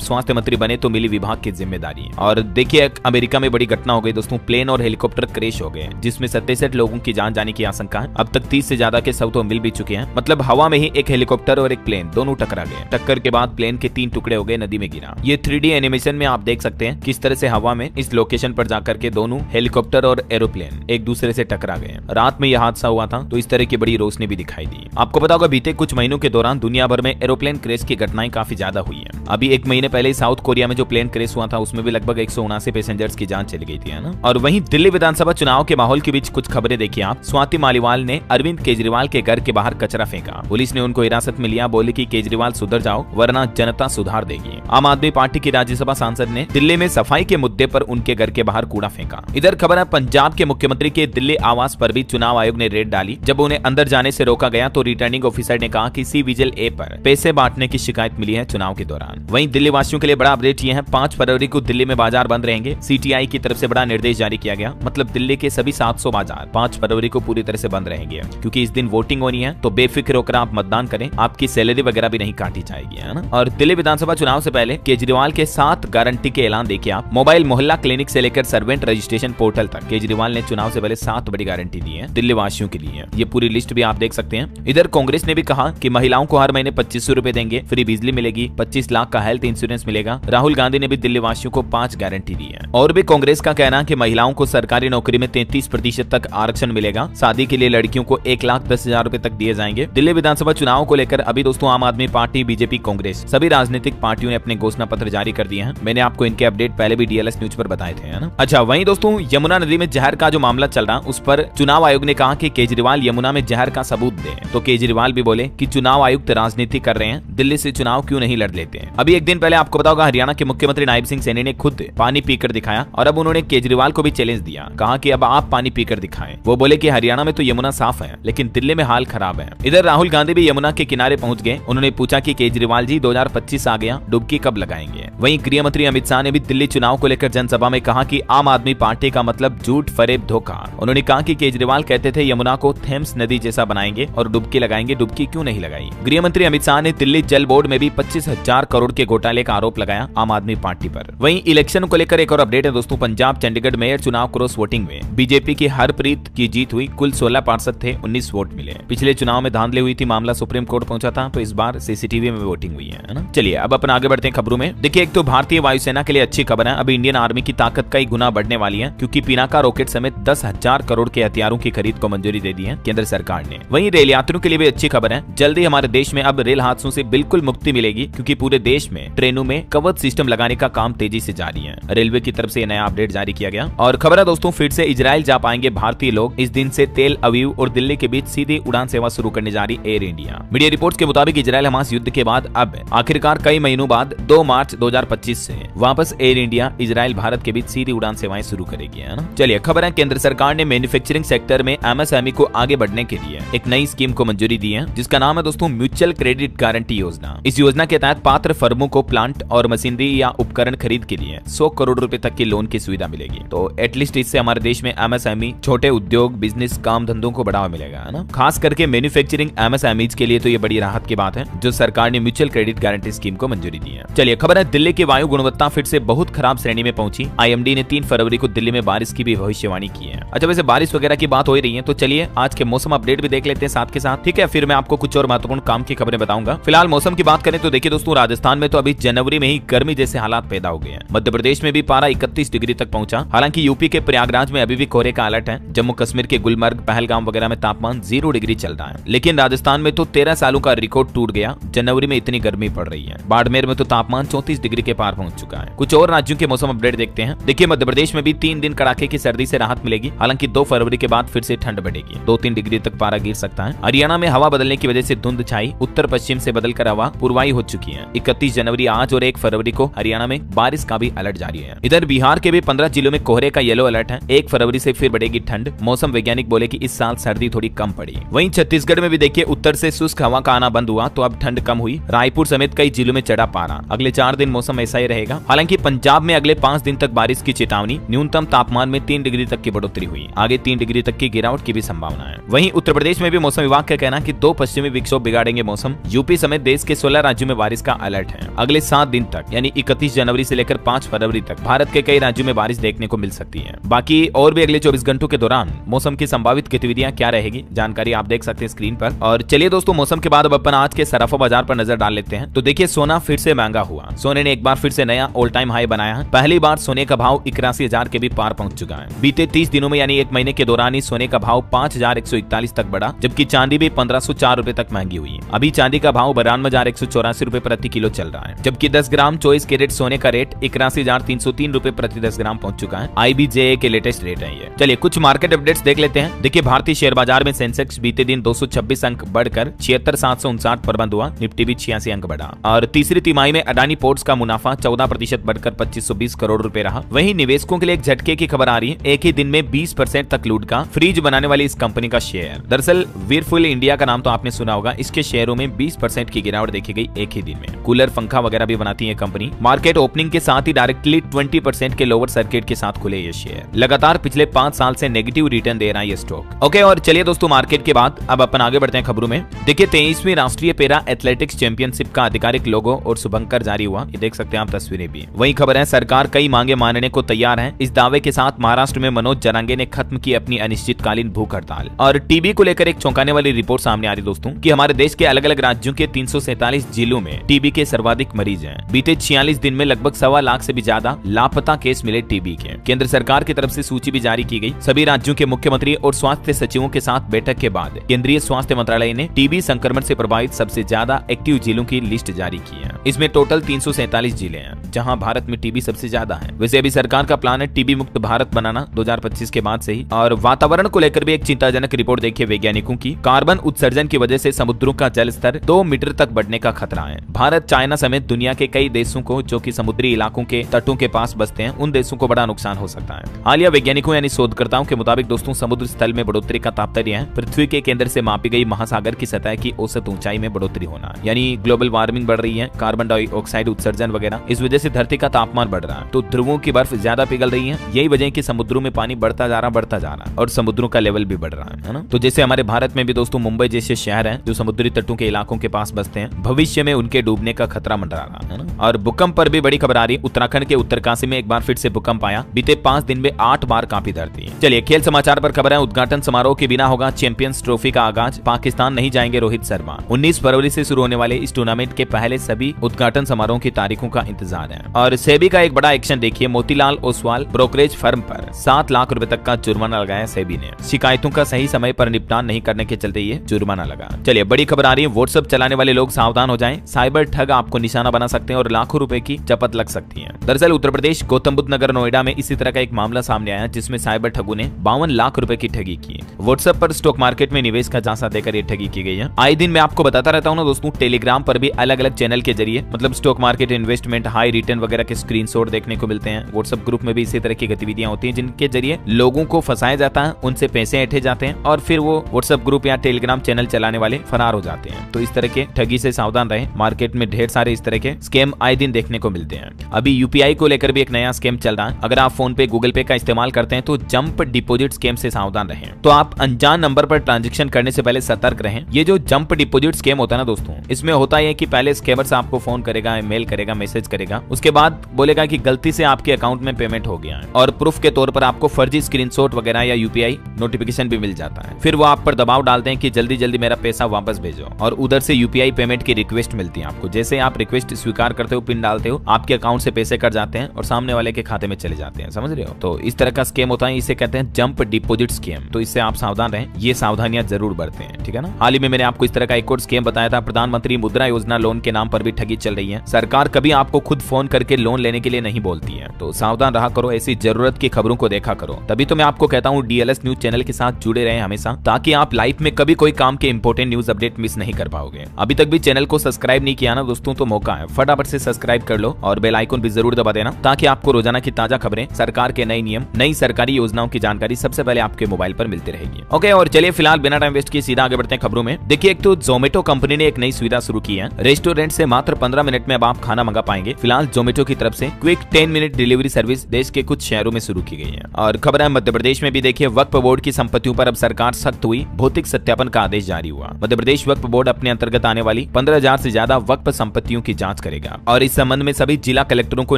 स्वास्थ्य मंत्री बने तो मिली विभाग की जिम्मेदारी। और देखिए अमेरिका में बड़ी घटना हो गई दोस्तों, प्लेन और हेलीकॉप्टर क्रैश हो गए जिसमें 67 लोगों की जान जाने की आशंका है। अब तक 30 से ज्यादा के शव तो मिल भी चुके हैं। मतलब हवा में ही एक हेलीकॉप्टर और एक प्लेन दोनों टकरा गए। टक्कर के बाद प्लेन के 3 टुकड़े हो गए, नदी में गिरा। ये 3D एनिमेशन में आप देख सकते हैं किस तरह से हवा में इस लोकेशन पर जाकर के दोनों हेलीकॉप्टर और एरोप्लेन एक दूसरे से टकरा गए। रात में यह हादसा हुआ था तो इस तरह की बड़ी रोशनी भी दिखाई दी। आपको पता होगा बीते कुछ महीनों के दौरान दुनिया भर में एरोप्लेन क्रैश की घटनाएं काफी ज्यादा हुई हैं। अभी 1 महीने पहले साउथ कोरिया में जो प्लेन क्रैश हुआ था उसमें भी लगभग 179 पैसेंजर्स की जान चली गई थी, है ना। और वहीं दिल्ली विधानसभा चुनाव के माहौल के बीच कुछ खबरें देखिए आप। स्वाति मालीवाल ने अरविंद केजरीवाल के घर के बाहर कचरा फेंका। पुलिस ने उनको हिरासत में लिया, बोले कि केजरीवाल सुधर जाओ वरना जनता सुधार देगी। आम आदमी पार्टी की राज्यसभा सांसद ने दिल्ली में सफाई के मुद्दे पर उनके घर के बाहर कूड़ा फेंका। इधर खबर है, पंजाब के मुख्यमंत्री के दिल्ली आवास पर भी चुनाव आयोग ने रेड डाली। जब उन्हें अंदर जाने से रोका गया तो रिटर्निंग ऑफिसर ने कहा कि सी विजिल ऐप पर पैसे बांटने की शिकायत मिली है चुनाव के दौरान। वहीं दिल्ली वासियों के लिए बड़ा अपडेट ये है, 5 फरवरी को दिल्ली में बाजार बंद रहेंगे। सीटीआई की तरफ से बड़ा निर्देश जारी किया गया। मतलब दिल्ली के सभी 700 बाजार 5 फरवरी को पूरी तरह से बंद रहेंगे, क्योंकि इस दिन वोटिंग होनी है। तो बेफिक्र होकर आप मतदान करें, आपकी सैलरी वगैरह भी नहीं काटी जाएगी, है ना। और दिल्ली विधानसभा चुनाव से पहले केजरीवाल के 7 गारंटी के ऐलान देखिए आप। मोबाइल मोहल्ला क्लिनिक से लेकर सर्वेंट रजिस्ट्रेशन पोर्टल तक केजरीवाल ने चुनाव से पहले 7 बड़ी गारंटी दी है दिल्ली वासियों के लिए। ये पूरी लिस्ट भी आप देख सकते हैं। इधर कांग्रेस ने भी कहा कि महिलाओं को हर महीने 2500 रुपए देंगे, फ्री बिजली मिलेगी, 25 लाख का हेल्थ इंश्योरेंस मिलेगा। राहुल गांधी ने भी दिल्ली वासियों को 5 गारंटी दी है। और भी कांग्रेस का कहना है कि महिलाओं को सरकारी नौकरी में 33% तक आरक्षण मिलेगा। शादी के लिए लड़कियों को 1,10,000 रुपए तक दिए जाएंगे। दिल्ली विधानसभा चुनाव को लेकर अभी दोस्तों आम आदमी पार्टी, बीजेपी, कांग्रेस सभी राजनीतिक पार्टियों ने अपने घोषणा पत्र जारी कर दिए हैं। मैंने आपको इनके अपडेट पहले भी डीएलएस न्यूज पर बताए थे, है ना। अच्छा वहीं दोस्तों यमुना नदी में जहर का जो मामला चल रहा उस पर चुनाव आयोग ने कहा कि केजरीवाल यमुना में जहर का सबूत दे। तो केजरीवाल भी बोले कि चुनाव आयुक्त राजनीति कर रहे हैं, दिल्ली से चुनाव क्यों नहीं लड़ लेते हैं। अभी एक दिन पहले आपको पता होगा हरियाणा के मुख्यमंत्री नायब सिंह सैनी ने खुद पानी पीकर दिखाया और अब उन्होंने केजरीवाल को भी चैलेंज दिया। कहा कि अब आप पानी पीकर दिखाएं। वो बोले कि हरियाणा में तो यमुना साफ है लेकिन दिल्ली में हाल खराब है। इधर राहुल गांधी भी यमुना के किनारे पहुंच गए। उन्होंने पूछा कि केजरीवाल जी 2025 आ गया, डुबकी कब लगाएंगे। वहीं गृह मंत्री अमित शाह ने भी दिल्ली चुनाव को लेकर जनसभा में कहा कि आम आदमी पार्टी का मतलब झूठ, फरेब, धोखा। उन्होंने कहा कि केजरीवाल कहते थे यमुना को थेम्स नदी जैसा बनाएंगे और डुबकी लगाएंगे, डुबकी क्यों नहीं लगाई। गृह मंत्री अमित शाह ने दिल्ली जल बोर्ड में भी 25,000 करोड़ के घोटाले का आरोप लगाया आम आदमी पार्टी पर। वहीं इलेक्शन को लेकर एक और अपडेट है दोस्तों। पंजाब चंडीगढ़ मेयर चुनाव क्रॉस वोटिंग में बीजेपी की हरप्रीत की जीत हुई। कुल 16 पार्षद थे, 19 वोट मिले। पिछले चुनाव में धांधली हुई थी, मामला सुप्रीम कोर्ट पहुंचा था, तो इस बार सीसीटीवी में वोटिंग हुई है ना। चलिए अब अपन आगे बढ़ते हैं खबरों में। देखिए एक तो भारतीय वायुसेना के लिए अच्छी खबर है, अब इंडियन आर्मी की ताकत कई गुना बढ़ने वाली है, क्योंकि पिनाका रॉकेट समेत 10,000 करोड़ के हथियारों की खरीद को मंजूरी दे दी है केंद्र सरकार ने। वहीं रेल यात्रियों के लिए भी अच्छी खबर है, जल्दी हमारे देश में अब रेल हादसों से बिल्कुल मुक्ति मिलेगी, क्योंकि पूरे देश में ट्रेनों में कवच सिस्टम लगाने का काम तेजी से जारी है। रेलवे की तरफ से नया अपडेट जारी किया गया। और खबर है दोस्तों फिर से इजराइल जा पाएंगे भारतीय लोग। इस दिन से तेल अवीव और दिल्ली के बीच सीधी उड़ान सेवा शुरू करने जा रही एयर इंडिया। मीडिया रिपोर्ट्स के मुताबिक इजराइल हमास युद्ध के बाद अब आखिरकार कई महीनों बाद 2 मार्च 2025 से वापस एयर इंडिया इजराइल भारत के बीच सीधी उड़ान सेवाएं शुरू करेगी, है ना। चलिए खबर है केंद्र सरकार ने मैन्युफैक्चरिंग सेक्टर में एमएसएमई को आगे बढ़ने के लिए एक नई स्कीम को मंजूरी दी है, जिसका नाम है दोस्तों म्यूचुअल क्रेडिट गारंटी योजना। इस योजना के तहत पात्र फर्मों को प्लांट और मशीनरी या उपकरण खरीद के लिए 100 करोड़ रुपए तक की लोन की सुविधा मिलेगी। तो एटलीस्ट इससे हमारे देश में एमएसएमई, छोटे उद्योग, बिजनेस, काम धंधों को बढ़ावा मिलेगा, है ना। खास करके मैन्युफैक्चरिंग एमएसएमईज के लिए तो ये बड़ी राहत की बात है, जो सरकार ने म्यूचुअल क्रेडिट गारंटी स्कीम को मंजूरी दी है। चलिए खबर है दिल्ली की वायु गुणवत्ता फिर से बहुत खराब श्रेणी में पहुंची। आईएमडी ने 3 फरवरी को दिल्ली में बारिश की भी भविष्यवाणी की है। अच्छा वैसे बारिश वगैरह की बात हो ही रही है, तो चलिए आज के मौसम अपडेट भी देख लेते हैं साथ के साथ, ठीक है। फिर मैं आपको कुछ और महत्वपूर्ण काम की खबरें बताऊंगा। फिलहाल मौसम की बात करें तो देखिए दोस्तों राजस्थान में तो अभी जनवरी में ही गर्मी जैसे हालात पैदा हो गए हैं। मध्य प्रदेश में भी पारा 31 डिग्री तक पहुंचा। हालांकि यूपी के प्रयागराज में अभी भी कोहरे का अलर्ट है। जम्मू कश्मीर के गुलमर्ग, पहलगाम वगैरह में तापमान 0 डिग्री चल रहा है। लेकिन राजस्थान में तो 13 सालों का रिकॉर्ड टूट गया, जनवरी में इतनी गर्मी पड़ रही है। बाड़मेर में तो तापमान 34 डिग्री के पार पहुंच चुका है। कुछ और राज्यों के मौसम अपडेट देखते हैं। देखिए मध्य प्रदेश में भी 3 दिन कड़ाके की सर्दी से राहत मिलेगी। हालांकि 2 फरवरी के बाद फिर से ठंड बढ़ेगी, 2-3 डिग्री तक पारा गिर सकता है। हरियाणा में हवा बदलने की वजह से धुंध छाई, उत्तर पश्चिम से बदलकर हवा पूर्वाई हो चुकी है। 31 जनवरी आज और 1 फरवरी को हरियाणा में बारिश का भी अलर्ट जारी है। इधर बिहार के भी 15 जिलों में कोहरे का येलो अलर्ट है। 1 फरवरी से फिर बढ़ेगी ठंड। मौसम वैज्ञानिक बोले कि इस साल सर्दी थोड़ी कम पड़ी। वहीं छत्तीसगढ़ में भी देखिए उत्तर से शुष्क हवा का आना बंद हुआ, तो अब ठंड कम हुई। रायपुर समेत कई जिलों में चढ़ा पारा। अगले 4 दिन मौसम ऐसा ही रहेगा। हालांकि पंजाब में अगले 5 दिन तक बारिश की चेतावनी, न्यूनतम तापमान में 3 डिग्री तक की बढ़ोतरी हुई, आगे 3 डिग्री तक की गिरावट की भी संभावना है। वहीं उत्तर प्रदेश में भी मौसम विभाग का कहना है कि 2 पश्चिमी विक्षोभ बिगाड़ेंगे मौसम। यूपी समेत देश के 16 राज्यों में बारिश का अलर्ट है। अगले 7 दिन तक यानी 31 जनवरी से लेकर 5 फरवरी तक भारत के कई राज्यों में बारिश देखने को मिल सकती है। बाकी और भी अगले 24 घंटों के दौरान मौसम की संभावित गतिविधियां क्या रहेगी, जानकारी आप देख सकते हैं स्क्रीन पर। और चलिए दोस्तों, मौसम के बाद अब अपन आज के सराफा बाजार पर नजर डाल लेते हैं। तो देखिए, सोना फिर से महंगा हुआ। सोने ने एक बार फिर से नया ऑल टाइम हाई बनाया है। पहली बार सोने का भाव 81,000 के भी पार पहुंच चुका है। बीते 30 दिनों में यानी 1 महीने के दौरान ही सोने का भाव 5,141 तक बढ़ा, जबकि चांदी भी 1,504 रुपए तक महंगी हुई। अभी चांदी का भाव 92,184 रुपए प्रति किलो चल रहा है, जबकि 10 ग्राम 24 कैरेट सोने का रेट 81,303 रुपए प्रति 10 ग्राम पहुंच चुका है। IBJA के लेटेस्ट रेट है ये। चलिए कुछ मार्केट अपडेट्स देख लेते हैं। देखिए, भारतीय शेयर बाजार में सेंसेक्स बीते दिन 226 अंक बढ़कर 76,759 पर बंद हुआ। निफ्टी भी 86 अंक बढ़ा। और तीसरी तिमाही में अडानी पोर्ट्स का मुनाफा 14% बढ़कर 2520 करोड़ रुपए रहा। वहीं निवेशकों के लिए एक झटके की खबर आ रही है। एक ही दिन में 20% तक लूट का फ्रिज बनाने वाली इस कंपनी का शेयर, दरअसल व्हर्लपूल इंडिया का नाम तो आपने सुना होगा, इसके शेयरों में 20% की गिरावट देखी गई एक ही दिन में। कूलर, पंखा वगैरह भी बनाती है कंपनी। मार्केट ओपनिंग के साथ ही डायरेक्टली 20% के लोअर सर्किट के साथ खुले ये शेयर। लगातार पिछले 5 साल से नेगेटिव रिटर्न दे रहा है ये स्टॉक। ओके, और चलिए दोस्तों, मार्केट के बाद अब अपन आगे बढ़ते हैं खबरों में। देखिए, 23वीं राष्ट्रीय पैरा एथलेटिक्स चैंपियनशिप का आधिकारिक लोगो और शुभंकर जारी हुआ। ये देख सकते हैं आप तस्वीरें भी। वही खबर है, सरकार कई मांगे मानने को तैयार है। इस दावे के साथ महाराष्ट्र में मनोज जरांगे ने खत्म की अपनी अनिश्चितकालीन भूख हड़ताल। और टीबी को लेकर एक चौंकाने वाली रिपोर्ट सामने आ रही दोस्तों कि हमारे देश के अलग अलग राज्यों के 347 जिलों में टीबी के सर्वाधिक मरीज हैं। बीते 46 दिन में लगभग 1.25 लाख से भी ज्यादा लापता केस मिले टीबी के। केंद्र सरकार की तरफ से सूची भी जारी की गई। सभी राज्यों के मुख्यमंत्री और स्वास्थ्य सचिवों के साथ बैठक के बाद केंद्रीय स्वास्थ्य मंत्रालय ने टीबी संक्रमण से प्रभावित सबसे ज्यादा एक्टिव जिलों की लिस्ट जारी की है। इसमें टोटल 347 जिले हैं, जहां भारत में टीबी सबसे ज्यादा है। वैसे अभी सरकार का प्लान है टीबी मुक्त भारत बनाना 2025 के बाद से ही। और वातावरण को लेकर भी एक चिंताजनक रिपोर्ट देखिए वैज्ञानिकों की। कार्बन उत्सर्जन की वजह से समुद्रों का जल स्तर 2 मीटर तक बढ़ने का खतरा है। भारत, चाइना समेत दुनिया के कई देशों को जो कि समुद्री इलाकों के तटों के पास बसते हैं, उन देशों को बड़ा नुकसान हो सकता है। हालिया वैज्ञानिकों यानी शोधकर्ताओं के मुताबिक दोस्तों, समुद्र स्थल में बढ़ोतरी का तात्पर्य है पृथ्वी के केंद्र से मापी गई महासागर की सतह की औसत ऊंचाई में बढ़ोतरी होना, यानी ग्लोबल वार्मिंग बढ़ रही है, कार्बन डाइऑक्साइड उत्सर्जन वगैरह। इस वजह से धरती का तापमान बढ़ रहा है, तो ध्रुवों की बर्फ ज्यादा पिघल रही है। यही वजह है कि समुद्रों में पानी बढ़ता जा रहा और समुद्रों का लेवल भी बढ़ रहा है ना। तो जैसे हमारे भारत में भी दोस्तों मुंबई जैसे शहर हैं जो समुद्री तटों के इलाकों के पास बसते हैं, भविष्य में उनके डूबने का खतरा मंडरा रहा है ना। और भूकंप पर भी बड़ी खबर आ रही है। उत्तराखंड के उत्तरकाशी में एक बार फिर से भूकंप आया। बीते 5 दिन में 8 बार कांपी धरती। चलिए खेल समाचार पर खबर है। उद्घाटन समारोह के बिना होगा चैंपियंस ट्रॉफी का आगाज। पाकिस्तान नहीं जाएंगे रोहित शर्मा। 19 फरवरी से शुरू होने वाले इस टूर्नामेंट के पहले सभी उद्घाटन समारोह की तारीखों का इंतजार है। और सेबी का एक बड़ा एक्शन देखिए। मोतीलाल ओसवाल ब्रोकरेज फर्म पर 7 लाख रुपए तक का जुर्माना लगाया सेबी ने। शिकायतों का सही समय पर निपटान नहीं करने के चलते ये जुर्माना लगा। चलिए बड़ी खबर आ रही है। व्हाट्सएप चलाने वाले लोग सावधान हो जाएं। साइबर ठग आपको निशाना बना सकते हैं और लाखों रुपए की चपत लग सकती है। दरअसल उत्तर प्रदेश गौतम बुद्ध नगर नोएडा में इसी तरह का एक मामला सामने आया, जिसमें साइबर ठगों ने 52 लाख रुपए की ठगी की। व्हाट्सएप पर स्टॉक मार्केट में निवेश का झांसा देकर ये ठगी की गई है। आए दिन मैं आपको बताता रहता हूँ ना दोस्तों, टेलीग्राम पर भी अलग अलग चैनल के जरिए मतलब stock market, investment, high return वगैरह के स्क्रीनशॉट देखने को मिलते हैं। व्हाट्सएप ग्रुप में भी इसी तरह की गतिविधियां होती हैं, जिनके जरिए लोगों को फंसाया जाता है, उनसे पैसे ऐंठे जाते हैं और फिर वो व्हाट्सएप ग्रुप या टेलीग्राम चैनल चलाने वाले फरार हो जाते हैं। तो इस तरह के ठगी से सावधान रहें। मार्केट में ढेर सारे इस तरह के स्कैम आए दिन देखने को मिलते हैं। अभी यूपीआई को लेकर भी एक नया स्कैम चल रहा है। अगर आप फोन पे, गूगल पे का इस्तेमाल करते हैं तो जंप डिपॉजिट स्कैम से सावधान रहें। तो आप अनजान नंबर पर ट्रांजैक्शन करने से पहले सतर्क रहें। ये जो जंप डिपॉजिट स्कैम होता है ना दोस्तों, इसमें होता है कि पहले स्कैमर्स आपको फोन करेगा, मेल करेगा, मैसेज करेगा, उसके बाद बोलेगा कि गलती से आपके अकाउंट में पेमेंट हो गया है और प्रूफ के तौर पर आपको फर्जी स्क्रीनशॉट वगैरह या यूपीआई नोटिफिकेशन भी मिल जाता है। फिर वो आप पर दबाव डालते हैं कि जल्दी जल्दी मेरा पैसा वापस भेजो और उधर से यूपीआई पेमेंट की रिक्वेस्ट मिलती है आपको। जैसे आप रिक्वेस्ट स्वीकार करते हो, पिन डालते हो, आपके अकाउंट से पैसे कट जाते हैं और सामने वाले के खाते में चले जाते हैं। समझ रहे हो? तो इस तरह का स्कैम होता है, इसे कहते हैं जंप डिपॉजिट स्कैम। तो इससे आप सावधान रहें, ये सावधानियां जरूर बरतें, ठीक है ना। हाल ही में मैंने आपको इस तरह का एक और स्कैम बताया था। प्रधानमंत्री मुद्रा योजना लोन के नाम पर भी ठगी चल रही है। सरकार कभी आपको खुद फोन करके लोन लेने के लिए नहीं बोलती है, तो सावधान रहा करो। ऐसी जरूरत की खबरों को देखा करो। तभी तो मैं आपको कहता हूँ डीएलएस न्यूज चैनल के साथ जुड़े रहें हमेशा, ताकि आप लाइफ में कभी कोई काम के इंपॉर्टेंट न्यूज अपडेट मिस नहीं कर पाओगे। अभी तक भी चैनल को सब्सक्राइब नहीं किया ना दोस्तों, तो मौका है, फटाफट से सब्सक्राइब कर लो और बेल आइकन भी जरूर दबा देना, ताकि आपको रोजाना की ताजा खबरें, सरकार के नए नियम, नई सरकारी योजनाओं की जानकारी सबसे पहले आपके मोबाइल पर मिलती रहेगी। ओके, और चलिए फिलहाल बिना टाइम वेस्ट किए सीधा आगे बढ़ते हैं खबरों में। देखिए, एक तो जोमेटो कंपनी ने एक नई सुविधा शुरू की है। रेस्टोरेंट से मात्र 15 मिनट में में अब आप खाना मंगा पाएंगे। फिलहाल जोमेटो की तरफ से क्विक 10 मिनट डिलीवरी सर्विस देश के कुछ शहरों में शुरू की गई है। और खबर है मध्य प्रदेश में भी देखिए, वक्फ बोर्ड की संपत्तियों पर अब सरकार सख्त हुई, भौतिक सत्यापन का आदेश जारी हुआ। मध्य प्रदेश वक्फ बोर्ड अपने अंतर्गत आने वाली 15,000 से ज्यादा वक्फ संपत्तियों की जांच करेगा और इस संबंध में सभी जिला कलेक्टरों को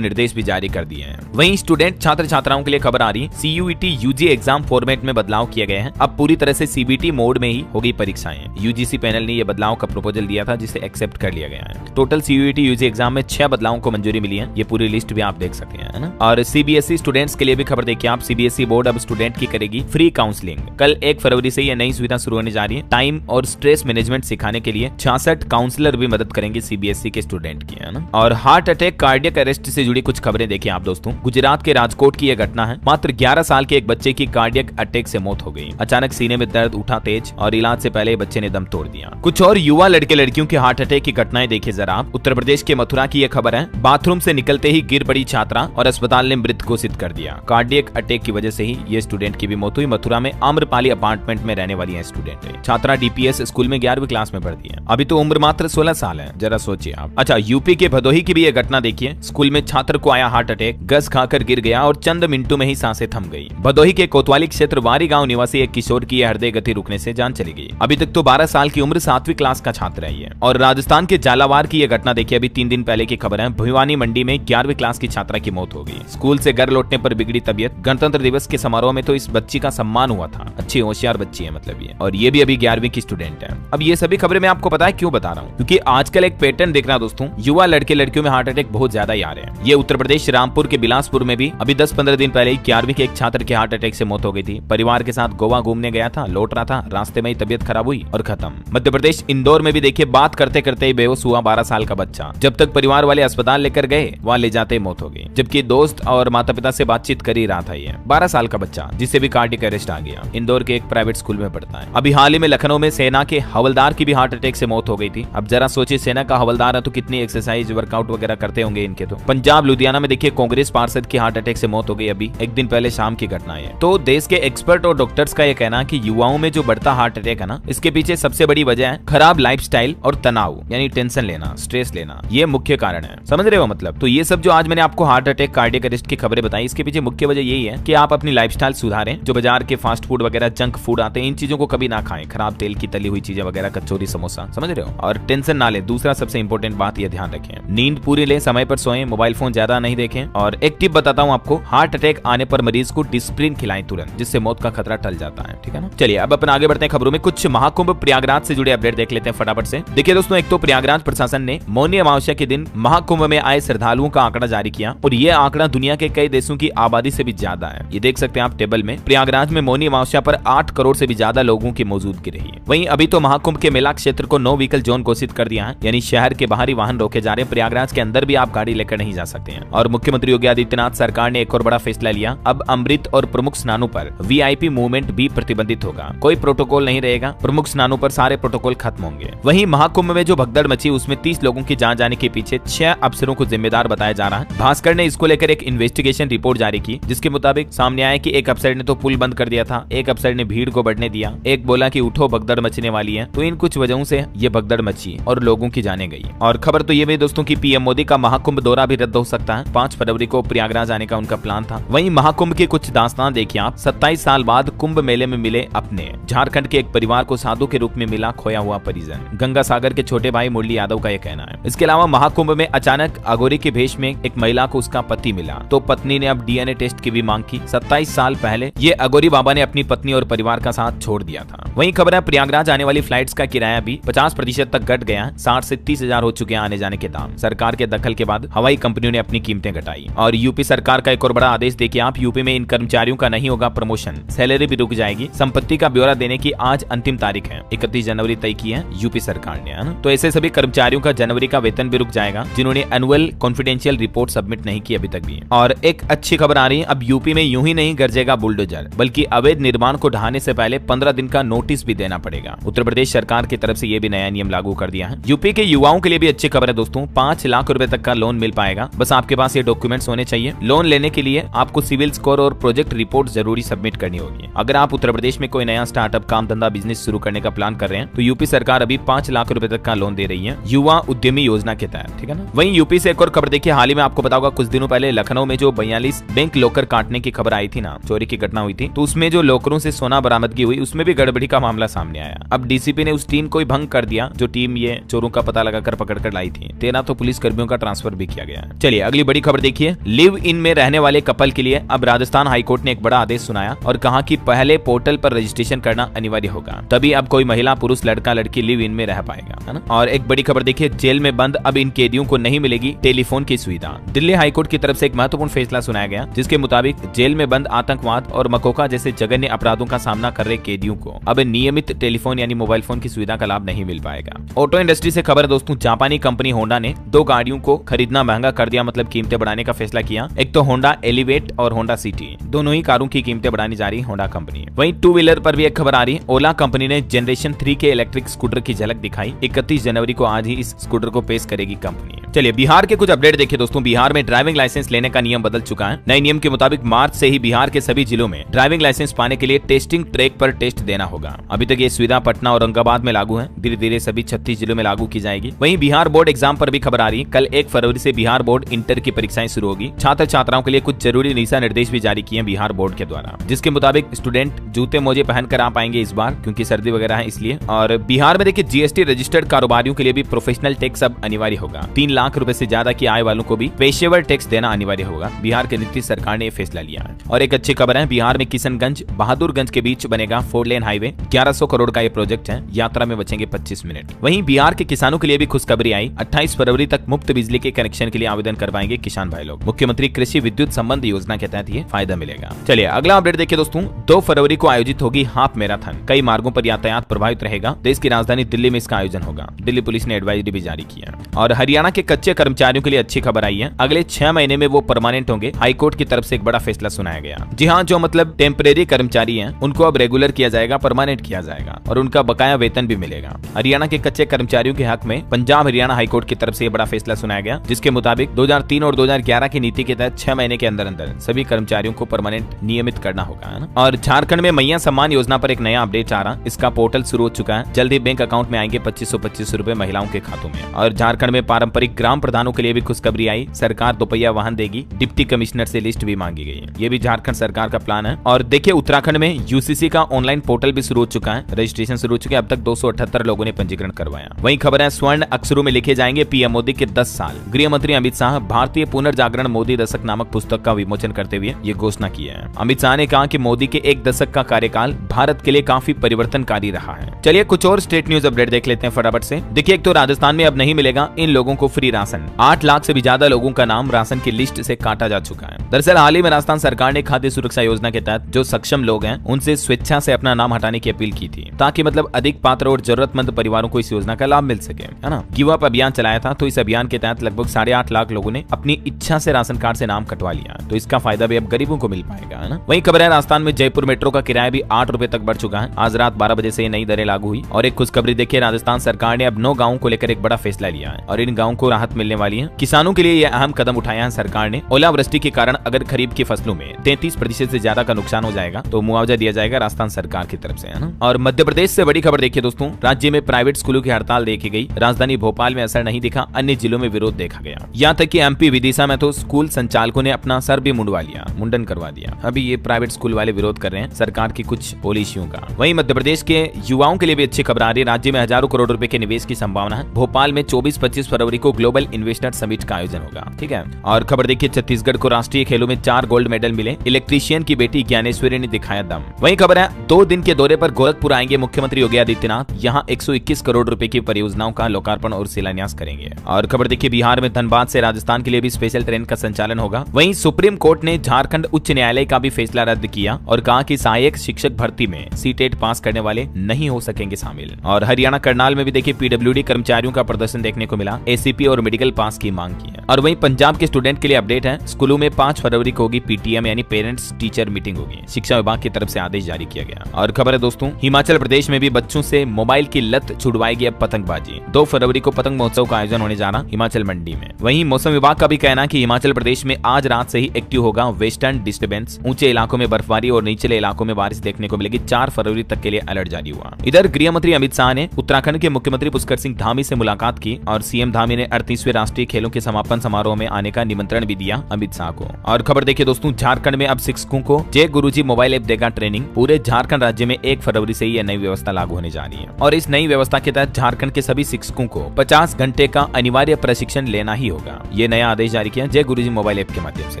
निर्देश भी जारी कर दिए हैं। वहीं स्टूडेंट छात्र छात्राओं के लिए खबर आ रही, CUET UG एग्जाम फॉर्मेट में बदलाव किए गए हैं। अब पूरी तरह से CBT मोड में ही होगी परीक्षाएं। UGC पैनल ने यह बदलाव का प्रपोजल दिया था, जिसे एक्सेप्ट कर लिया गया है। टोटल CUET UG एग्जाम में 6 बदलावों को मंजूरी मिली है। ये पूरी लिस्ट भी आप देख सकते हैं, है ना। और CBSE स्टूडेंट्स के लिए भी खबर देखिए आप, CBSE बोर्ड अब स्टूडेंट की करेगी फ्री काउंसलिंग। कल 1 फरवरी से यह नई सुविधा शुरू होने जा रही है। टाइम और स्ट्रेस मैनेजमेंट सिखाने के लिए 66 काउंसलर भी मदद करेंगे CBSE के स्टूडेंट की, है ना। और हार्ट अटैक, कार्डियक अरेस्ट से जुड़ी कुछ खबरें देखिए आप दोस्तों। गुजरात के राजकोट की यह घटना है। मात्र 11 साल के एक बच्चे की कार्डियक अटैक से मौत हो गई। अचानक सीने में दर्द उठा तेज और इलाज से पहले बच्चे ने दम तोड़ दिया। कुछ और युवा लड़के लड़कियों के हार्ट अटैक की घटनाएं देखिए जरा आप। उत्तर प्रदेश के मथुरा की यह खबर है। बाथरूम से निकलते ही गिर पड़ी छात्रा और अस्पताल ने मृत घोषित कर दिया। कार्डियक अटैक की वजह से ही ये स्टूडेंट की भी मौत हुई। मथुरा में आम्रपाली अपार्टमेंट में रहने वाली है स्टूडेंट है। छात्रा DPS स्कूल में 11वीं क्लास में पढ़ती है। अभी तो उम्र मात्र 16 साल है, जरा सोचिए आप। अच्छा, यूपी के भदोही की भी यह घटना देखिए। स्कूल में छात्र को आया हार्ट अटैक, गस खाकर गिर गया और चंद मिनटों में ही सांसें थम गई। भदोही के कोतवाली क्षेत्र वारी गांव निवासी एक किशोर की हृदय गति रुकने से जान चली गई। अभी तक तो 12 साल की उम्र, 7वीं क्लास का छात्र है। और राजस्थान के झालावाड़ की यह घटना देखिए, अभी 3 दिन पहले की खबर है। भिवानी मंडी में 11वीं क्लास की छात्रा की मौत हो गई। स्कूल से घर लौटने पर बिगड़ी तबियत। गणतंत्र दिवस के समारोह में तो इस बच्ची का सम्मान हुआ था। अच्छी होशियार बच्ची है मतलब ये, और ये भी अभी 11वीं की स्टूडेंट है। अब ये सभी खबरें मैं आपको पता है क्यों बता रहा हूँ, क्योंकि आजकल एक पैटर्न देखना दोस्तों, युवा लड़के लड़कियों में हार्ट अटैक बहुत ज्यादा आ रहे हैं। ये उत्तर प्रदेश रामपुर के बिलासपुर में भी अभी 10-15 दिन पहले 11वीं के एक छात्र के हार्ट अटैक से मौत हो गई थी। परिवार के साथ गोवा घूमने गया था, लौट रहा था, रास्ते में ही तबियत खराब हुई और खत्म। मध्य प्रदेश इंदौर में भी देखिए, बात करते करते ही बेहोश हुआ 12 साल का बच्चा। जब तक परिवार वाले अस्पताल लेकर गए, वहाँ ले जाते मौत हो गई, जबकि दोस्त और माता पिता से बातचीत कर ही रहा था। ये 12 साल का बच्चा जिसे भी कार्डियक अरेस्ट आ गया। इंदौर के एक प्राइवेट स्कूल में पढ़ता है। अभी हाल ही में लखनऊ में सेना के हवलदार की भी हार्ट अटैक से मौत हो गई थी। अब जरा सोचिए, सेना का हवलदार है तो कितनी एक्सरसाइज वर्कआउट वगैरह करते होंगे इनके तो। पंजाब लुधियाना में देखिए, कांग्रेस पार्षद की हार्ट अटैक से मौत हो गई। अभी एक दिन पहले शाम की घटना है। तो देश के एक्सपर्ट और डॉक्टर्स का यह कहना है कि युवाओं में जो बढ़ता हार्ट अटैक है ना, इसके पीछे सबसे बड़ी वजह है खराब लाइफस्टाइल और तनाव, यानी टेंशन लेना, स्ट्रेस लेना। ये मुख्य कारण है, समझ रहे हो मतलब। तो ये सब जो आज मैंने आपको हार्ट अटैक, कार्डियक अरेस्ट की खबरें बताई, इसके पीछे मुख्य वजह यही है कि आप अपनी लाइफस्टाइल सुधारें। जो बाजार के फास्ट फूड वगैरह, जंक फूड आते हैं, इन चीजों को कभी ना खाएं। खराब तेल की तली हुई चीजें वगैरह, कचौरी, समोसा, समझ रहे हो। और टेंशन ना ले। दूसरा सबसे इंपॉर्टेंट बात, ये ध्यान रखें, नींद पूरी ले, समय पर सोएं, मोबाइल फोन ज्यादा नहीं देखें। और एक टिप बताता हूँ आपको, हार्ट अटैक आने पर मरीज को डिस्प्रिन खिलाएं तुरंत, जिससे मौत का खतरा टल जाता है, ठीक है ना। चलिए अब अपन आगे बढ़ते हैं खबरों में। कुछ महाकुंभ प्रयागराज से जुड़े अपडेट देख लेते हैं फटाफट से। देखिए दोस्तों, एक तो प्रयागराज प्रशासन ने मौनी अमावस्या के दिन महाकुंभ में आए श्रद्धालुओं का आंकड़ा जारी किया, और ये आंकड़ा दुनिया के कई देशों की आबादी से भी ज्यादा है। ये देख सकते हैं आप टेबल में। प्रयागराज में मौनी अमावस्या पर 8 करोड़ से भी ज्यादा लोगों की मौजूदगी रही है। वहीं अभी तो महाकुंभ के मेला क्षेत्र को नो व्हीकल जोन घोषित कर दिया है, यानी शहर के बाहरी वाहन रोके जा रहे हैं। प्रयागराज के अंदर भी आप गाड़ी लेकर नहीं जा सकते हैं। और मुख्यमंत्री योगी आदित्यनाथ सरकार ने एक और बड़ा फैसला लिया। अब अमृत और प्रमुख स्नानों पर VIP मूवमेंट भी प्रतिबंधित होगा। कोई प्रोटोकॉल नहीं रहेगा। प्रमुख स्नानों पर सारे प्रोटोकॉल खत्म होंगे। वहीं महाकुंभ में जो भगदड़ मची, उसमें 30 लोगों की जान जाने के पीछे 6 अफसरों को जिम्मेदार बताया जा रहा है। भास्कर ने इसको लेकर एक इन्वेस्टिगेशन रिपोर्ट जारी की, जिसके मुताबिक सामने आया कि एक अफसर ने तो पुल बंद कर दिया था, एक अफसर ने भीड़ को बढ़ने दिया, एक बोला कि उठो भगदड़ मचने वाली है। तो इन कुछ वजहों से ये भगदड़ मची और लोगों की जाने गई। और खबर तो ये भी दोस्तों की PM मोदी का महाकुंभ दौरा भी रद्द हो सकता है। 5 फरवरी को प्रयागराज आने का उनका प्लान था। वहीं महाकुंभ की कुछ दास्तान देखिए आप। 27 साल बाद कुंभ मेले में मिले अपने। झारखंड के एक परिवार को साधु के रूप में मिला खोया हुआ परिजन। गंगा सागर के छोटे भाई मुरली यादव का यह कहना है। इसके अलावा महाकुंभ में अचानक अघोरी के भेष में एक महिला को उसका पति मिला, तो पत्नी ने अब DNA टेस्ट की भी मांग की। 27 साल पहले ये अघोरी बाबा ने अपनी पत्नी और परिवार का साथ छोड़ दिया था। वहीं खबर है, प्रयागराज आने वाली फ्लाइट्स का किराया भी 50% तक घट गया। 60 से 30 हजार हो चुके हैं आने जाने के दाम। सरकार के दखल के बाद हवाई कंपनियों ने अपनी कीमतें घटाई। और यूपी सरकार का एक और बड़ा आदेश देखिए आप। यूपी में इन कर्मचारियों का नहीं होगा प्रमोशन, सैलरी भी रुक जाएगी। संपत्ति का ब्यौरा देने की आज अंतिम तारीख है। 31 जनवरी तय की है यूपी सरकार ने, है ना। तो ऐसे सभी कर्मचारियों का जनवरी का वेतन भी रुक जाएगा, जिन्होंने एनुअल कॉन्फिडेंशियल रिपोर्ट सबमिट नहीं की अभी तक भी। और एक अच्छी खबर आ रही है, अब यूपी में यूं ही नहीं गरजेगा बुलडोजर, बल्कि अवैध निर्माण को ढहाने से पहले 15 दिन का नोटिस भी देना पड़ेगा। उत्तर प्रदेश सरकार की तरफ से ये भी नया नियम लागू कर दिया है। यूपी के युवाओं के लिए भी अच्छी खबर है दोस्तों। 5 लाख रुपए तक का लोन मिल पाएगा। बस आपके पास ये डॉक्यूमेंट्स होने चाहिए। लोन लेने के लिए आपको सिविल स्कोर और प्रोजेक्ट रिपोर्ट जरूरी सबमिट करनी होगी। अगर आप उत्तर प्रदेश में कोई नया स्टार्टअप, काम धंधा, बिजनेस शुरू करने का प्लान कर रहे हैं, तो यूपी सरकार अभी 5 लाख रुपए तक का लोन दे रही है युवा उद्यमी योजना के तहत, ठीक है ना। वहीं यूपी से एक और खबर देखिए, हाल ही में आपको पता होगा कुछ दिनों पहले लखनऊ में जो 42 बैंक लॉकर काटने की खबर आई थी ना, चोरी की घटना हुई थी, तो उसमें जो लॉकरों से सोना बरामदगी हुई उसमें भी गड़बड़ी का मामला सामने आया। अब डीसीपी ने उस टीम को भंग कर दिया जो टीम ये चोरों का पता लगाकर पकड़ कर लाई थी। 13 तो पुलिस कर्मियों का ट्रांसफर भी किया गया। चलिए अगली बड़ी खबर देखिए, लिव इन में रहने वाले कपल के लिए अब राजस्थान हाईकोर्ट ने एक बड़ा आदेश सुनाया और कहा कि पहले पोर्टल पर रजिस्ट्रेशन करना अनिवार्य होगा, तभी अब कोई महिला पुरुष लड़का लड़की लिव इन में रह पाएगा, है ना। और एक बड़ी खबर देखिए, जेल में बंद अब इन कैदियों को नहीं मिलेगी टेलीफोन की सुविधा। दिल्ली हाईकोर्ट की तरफ से एक महत्वपूर्ण फैसला सुनाया गया जिसके मुताबिक जेल में बंद आतंकवाद और मकोका जैसे जघन्य अपराधों का सामना कर रहे कैदियों को अब नियमित टेलीफोन यानी मोबाइल फोन की सुविधा का लाभ नहीं मिल पाएगा। ऑटो इंडस्ट्री से खबर दोस्तों, जापानी कंपनी होंडा ने 2 गाड़ियों को खरीदना महंगा कर दिया, मतलब कीमतें बढ़ाने का फैसला किया। एक तो होंडा एलिवेट और होंडा सिटी, दोनों ही कारों की कीमतें बढ़ानी जा रही है होंडा कंपनी। वहीं 2 व्हीलर पर भी एक खबर आ रही है, ओला कंपनी ने जनरेशन 3 के इलेक्ट्रिक स्कूटर की झलक दिखाई। 31 जनवरी को आज ही इस स्कूटर को पेश करेगी कंपनी। चलिए बिहार के कुछ अपडेट देखिए दोस्तों, बिहार में ड्राइविंग लाइसेंस लेने का नियम बदल चुका है। नए नियम के मुताबिक मार्च से ही बिहार के सभी जिलों में ड्राइविंग लाइसेंस पाने के लिए टेस्टिंग ट्रैक पर टेस्ट देना होगा। अभी तक ये सुविधा पटना और औरंगाबाद में लागू है, धीरे धीरे सभी 36 जिलों में लागू की जाएगी। वहीं बिहार बोर्ड एग्जाम पर भी खबर आ रही है, कल 1 फरवरी से बिहार बोर्ड इंटर की परीक्षाएं शुरू होगी। छात्र छात्राओं के लिए कुछ जरूरी दिशा निर्देश भी जारी किए बिहार बोर्ड के द्वारा, जिसके मुताबिक स्टूडेंट जूते मोजे पहनकर आ पाएंगे इस बार, क्योंकि सर्दी वगैरह है इसलिए। और बिहार में देखिए जीएसटी रजिस्टर्ड कारोबारियों के लिए भी प्रोफेशनल टैक्स अब अनिवार्य होगा। 3 लाख रुपए से ज्यादा की आय वालों को भी पेशेवर टैक्स देना अनिवार्य होगा। बिहार के नीतीश सरकार ने यह फैसला लिया है। और एक अच्छी खबर है, बिहार में किशनगंज बहादुरगंज के बीच बनेगा 4 लेन हाईवे। 1100 करोड़ का ये प्रोजेक्ट है, यात्रा में बचेंगे 25 मिनट। वहीं बिहार के किसानों के लिए भी खुशखबरी आई, 28 फरवरी तक मुफ्त बिजली के कनेक्शन के लिए आवेदन कर पाएंगे किसान भाई लोग। मुख्यमंत्री कृषि विद्युत संबंध योजना के तहत ये फायदा मिलेगा। चलिए अगला अपडेट देखिए दोस्तों, 2 फरवरी को आयोजित होगी हाफ मैराथन। कई मार्गों पर यातायात प्रभावित रहेगा। देश की राजधानी दिल्ली में इसका आयोजन होगा। दिल्ली पुलिस ने एडवाइजरी भी जारी की है। और हरियाणा के कच्चे कर्मचारियों के लिए अच्छी खबर आई है, अगले 6 महीने में वो परमानेंट होंगे। हाईकोर्ट की तरफ से एक बड़ा फैसला सुनाया गया। जी हाँ, जो मतलब टेम्परेरी कर्मचारी हैं उनको अब रेगुलर किया जाएगा, परमानेंट किया जाएगा और उनका बकाया वेतन भी मिलेगा। हरियाणा के कच्चे कर्मचारियों के हक में पंजाब हरियाणा हाईकोर्ट की तरफ से बड़ा फैसला सुनाया गया, जिसके मुताबिक 2003 और 2011 की नीति के तहत 6 महीने के अंदर अंदर सभी कर्मचारियों को परमानेंट नियमित करना होगा, है ना। और झारखंड में मैया सम्मान योजना पर एक नया अपडेट आ रहा, इसका पोर्टल शुरू हो चुका है। जल्द ही बैंक अकाउंट में आएंगे 2525 रुपए महिलाओं के खातों में। और झारखंड में पारंपरिक ग्राम प्रधानों के लिए भी खुशखबरी आई, सरकार दोपहिया वाहन देगी। डिप्टी कमिश्नर से लिस्ट भी मांगी गई है, ये भी झारखंड सरकार का प्लान है। और देखिए उत्तराखंड में यूसीसी का ऑनलाइन पोर्टल भी शुरू हो चुका है, रजिस्ट्रेशन शुरू हो चुके हैं। अब तक 278 लोगों ने पंजीकरण करवाया। वहीं खबर है, स्वर्ण अक्षरों में लिखे जाएंगे पीएम मोदी के 10 साल। गृह मंत्री अमित शाह भारतीय पुनर्जागरण मोदी दशक नामक पुस्तक का विमोचन करते हुए ये घोषणा की है। अमित शाह ने कहा कि मोदी के 1 दशक का कार्यकाल भारत के लिए काफी परिवर्तनकारी रहा है। चलिए कुछ और स्टेट न्यूज अपडेट देख लेते हैं फटाफट से। देखिए एक तो राजस्थान में अब नहीं मिलेगा इन लोगों को फ्री राशन। 8 लाख से भी ज्यादा लोगों का नाम राशन की लिस्ट से काटा जा चुका है। दरअसल हाल ही में राजस्थान सरकार ने खाद्य सुरक्षा योजना के तहत जो सक्षम लोग हैं उनसे स्वेच्छा से अपना नाम हटाने की अपील की थी, ताकि मतलब अधिक पात्र और जरूरतमंद परिवारों को इस योजना का लाभ मिल सके, है ना। गिव अप अभियान चलाया था, तो इस अभियान के तहत लगभग 8.5 लाख लोगों ने अपनी इच्छा से राशन कार्ड से नाम कटवा लिया, तो इसका फायदा भी अब गरीबों को मिल पाएगा, है ना। वहीं खबर है, राजस्थान में जयपुर मेट्रो का किराया भी 8 रुपए तक बढ़ चुका है। आज रात 12 बजे से नई दरें लागू हुई। और एक खुशखबरी देखिए, राजस्थान सरकार ने अब 9 गाँवों को लेकर एक बड़ा फैसला लिया है और इन गाँवों को राहत मिलने वाली है। किसानों के लिए यह अहम कदम उठाया है सरकार ने। ओलावृष्टि के कारण अगर खरीफ की फसलों में 33% से ज्यादा का नुकसान हो जाएगा तो मुआवजा दिया जाएगा राजस्थान सरकार की तरफ से, है ना। और मध्य प्रदेश से बड़ी खबर देखिए दोस्तों, राज्य में प्राइवेट स्कूलों की हड़ताल देखी गई। राजधानी भोपाल में असर नहीं दिखा, अन्य जिलों में विरोध देखा गया। यहाँ तक कि एमपी विदिशा में तो स्कूल संचालकों ने अपना सर भी मुंडवा लिया, मुंडन करवा दिया। अभी ये प्राइवेट स्कूल वाले विरोध कर रहे हैं सरकार की कुछ पॉलिसियों का। वहीं मध्य प्रदेश के युवाओं के लिए भी अच्छी खबर आ रही है। राज्य में हजारों करोड़ रुपए के निवेश की संभावना है। भोपाल में 24-25 फरवरी को ग्लोबल इन्वेस्टर समिट का आयोजन होगा, ठीक है। और खबर देखिए, छत्तीसगढ़ को राष्ट्रीय खेलों में 4 गोल्ड मेडल मिले। इलेक्ट्रीशियन की बेटी ज्ञानेश्वरी ने दिखाया दम। वहीं खबर है, 2 दिन के दौरे पर गोरखपुर आएंगे मुख्यमंत्री योगी आदित्यनाथ। यहाँ 121 करोड़ रुपए की परियोजनाओं का लोकार्पण और शिलान्यास करेंगे। और खबर देखिए, बिहार में धनबाद से राजस्थान के लिए भी स्पेशल ट्रेन का संचालन होगा। वहीं सुप्रीम कोर्ट ने झारखंड उच्च न्यायालय का भी फैसला रद्द किया और कहा कि सहायक शिक्षक भर्ती में सीटेट पास करने वाले नहीं हो सकेंगे शामिल। और हरियाणा करनाल में भी देखिए पीडब्ल्यूडी कर्मचारियों का प्रदर्शन देखने को मिला। एसीपी और मेडिकल पास की मांग की है। और वहीं पंजाब के स्टूडेंट के लिए अपडेट है, स्कूलों में 5 फरवरी को होगी पीटीएम यानी पेरेंट्स टीचर मीटिंग होगी। शिक्षा विभाग की तरफ से आदेश जारी किया गया। और खबर है दोस्तों, हिमाचल प्रदेश में भी बच्चों से मोबाइल की लत छुड़वाएगी अब पतंगबाजी। 2 फरवरी को पतंग महोत्सव का आयोजन होने जाना हिमाचल मंडी में। वहीं मौसम विभाग का भी कहना है कि हिमाचल प्रदेश में आज रात से ही एक्टिव होगा वेस्टर्न डिस्टर्बेंस। ऊंचे इलाकों में बर्फबारी और निचले इलाकों में बारिश देखने को मिलेगी। 4 फरवरी तक के लिए अलर्ट जारी हुआ। इधर गृह मंत्री अमित शाह ने उत्तराखंड के मुख्यमंत्री पुष्कर सिंह धामी से मुलाकात की और सीएम धामी ने 38वें राष्ट्रीय खेलों के समापन समारोह में आने का निमंत्रण भी दिया अमित शाह को। और खबर देखिए दोस्तों, झारखंड में अब शिक्षकों को जय गुरुजी मोबाइल ऐप देगा ट्रेनिंग। पूरे झारखंड राज्य में 1 फरवरी से यह नई व्यवस्था लागू होने जा रही है और इस नई व्यवस्था के तहत झारखंड के सभी शिक्षकों को 50 घंटे का अनिवार्य प्रशिक्षण लेना ही होगा। ये नया आदेश जारी किया जय गुरुजी मोबाइल ऐप के माध्यम से,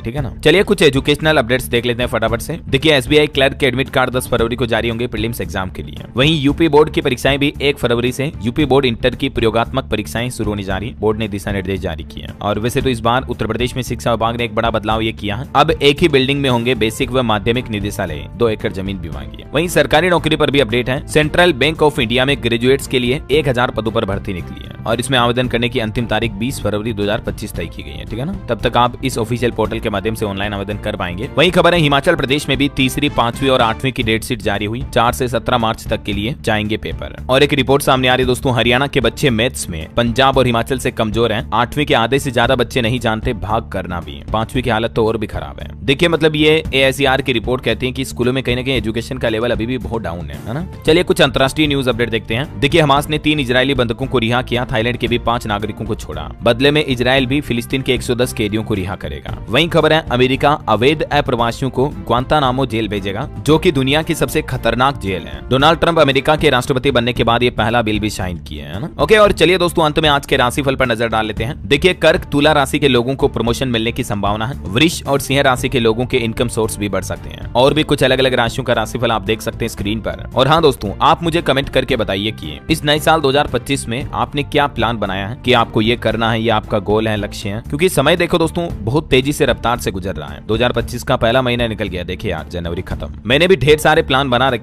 ठीक है ना। चलिए कुछ एजुकेशनल अपडेट्स देख लेते हैं फटाफट से। देखिए एसबीआई क्लर्क के एडमिट कार्ड 10 फरवरी को जारी होंगे प्रीलिम्स एग्जाम के लिए। वहीं यूपी बोर्ड की परीक्षाएं भी 1 फरवरी से यूपी बोर्ड इंटर की प्रयोगात्मक परीक्षाएं शुरू होने जा रही। बोर्ड ने दिशा निर्देश जारी किए। और वैसे तो इस बार उत्तर प्रदेश में शिक्षा विभाग ने एक बड़ा बदलाव ये किया है, अब एक ही बिल्डिंग में होंगे बेसिक व माध्यमिक निदेशालय। 2 एकड़ जमीन भी मांगी है। वहीं सरकारी नौकरी पर भी अपडेट है। सेंट्रल बैंक ऑफ इंडिया में ग्रेजुएट्स के लिए 1000 पदों पर भर्ती निकली है और इसमें आवेदन करने की अंतिम तारीख 20 फरवरी 2025 तय की गई है, ठीक है ना। तब तक आप इस ऑफिशियल पोर्टल के माध्यम से ऑनलाइन आवेदन कर पाएंगे। वहीं खबर है हिमाचल प्रदेश में भी तीसरी, 5वीं और 8वीं की डेट शीट जारी हुई। 4 से 17 मार्च तक के लिए जाएंगे पेपर। और एक रिपोर्ट सामने आ रही है दोस्तों, हरियाणा के बच्चे मैथ्स में पंजाब और हिमाचल से कमजोर हैं। 8वीं के आधे से ज्यादा बच्चे नहीं जानते भाग करना भी। 5वीं की हालत तो और भी खराब है। देखिए मतलब ये AICR की रिपोर्ट कहती है कि स्कूलों में कहीं ना कहीं एजुकेशन का लेवल अभी भी बहुत डाउन है ना। चलिए कुछ अंतर्राष्ट्रीय न्यूज अपडेट देखते हैं। देखिए हमास ने 3 इजरायली बंधकों को रिहा किया। थाईलैंड के भी 5 नागरिकों को छोड़ा। बदले में इजरायल भी फिलिस्तीन के 110 कैदियों को रिहा करेगा। वहीं खबर है अमेरिका अवैध अप्रवासियों को ग्वांतानामो जेल भेजेगा, जो कि दुनिया की सबसे खतरनाक जेल है। डोनाल्ड ट्रंप अमेरिका के राष्ट्रपति बनने के बाद ये पहला बिल भी साइन किया है ना। ओके, और चलिए दोस्तों अंत में आज के राशिफल पर नजर डाल लेते हैं। देखिए कर्क तुला राशि के लोगों को प्रमोशन मिलने की संभावना है। वृष और सिंह राशि के लोगों के इनकम सोर्स भी बढ़ सकते हैं। और भी कुछ अलग अलग राशियों का राशिफल आप देख सकते हैं स्क्रीन पर। और हाँ दोस्तों, आप मुझे कमेंट करके बताइए कि इस नए साल 2025 में आपने क्या प्लान बनाया है कि आपको ये करना है, ये आपका गोल है, लक्ष्य है। क्योंकि समय देखो दोस्तों बहुत तेजी से रफ्तार से गुजर रहा है। 2025 का पहला महीना निकल गया, देखिए यार जनवरी खत्म। मैंने भी ढेर सारे प्लान बना रखे।